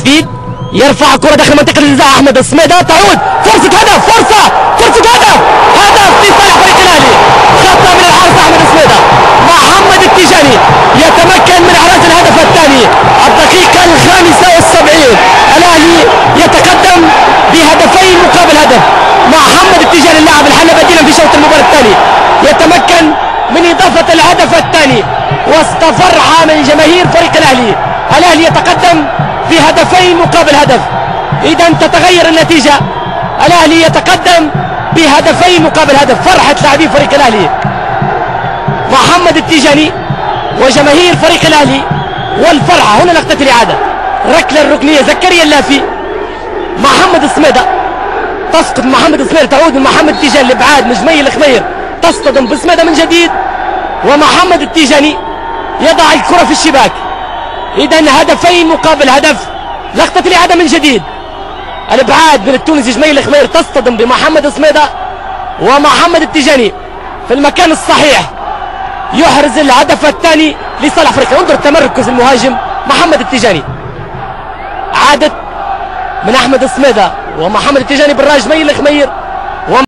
جديد، يرفع كرة داخل منطقة الجزاء أحمد السميدة، تعود فرصة هدف، فرصة هدف، هدف لصالح فريق الأهلي، خطأ من الحارس أحمد السميدة. محمد التيجاني يتمكن من إحراز الهدف الثاني الدقيقة 75. الأهلي يتقدم بهدفين مقابل هدف. محمد التيجاني اللاعب الحل بديلا في شوط المباراة الثاني يتمكن من إضافة الهدف الثاني وسط فرحة من جماهير فريق الأهلي. الأهلي يتقدم بهدفين مقابل هدف، إذا تتغير النتيجة. الأهلي يتقدم بهدفين مقابل هدف. فرحة لاعبي فريق الأهلي، محمد التيجاني وجماهير فريق الأهلي، والفرحة. هنا لقطة الإعادة، ركلة الركنية زكريا اللافي، محمد السميدة تسقط، محمد السميدة تعود من محمد التيجاني لابعاد من جميل الخمير، تصطدم بسميدة من جديد، ومحمد التيجاني يضع الكرة في الشباك. إذا هدفين مقابل هدف. لقطة الإعادة من جديد، الابعاد من التونسي جميل الخمير تصطدم بمحمد السميدة، ومحمد التيجاني في المكان الصحيح يحرز الهدف الثاني لصالح فريقه. انظر تمركز المهاجم محمد التيجاني، عادت من احمد السميدة ومحمد التيجاني بالراج جميل الخمير،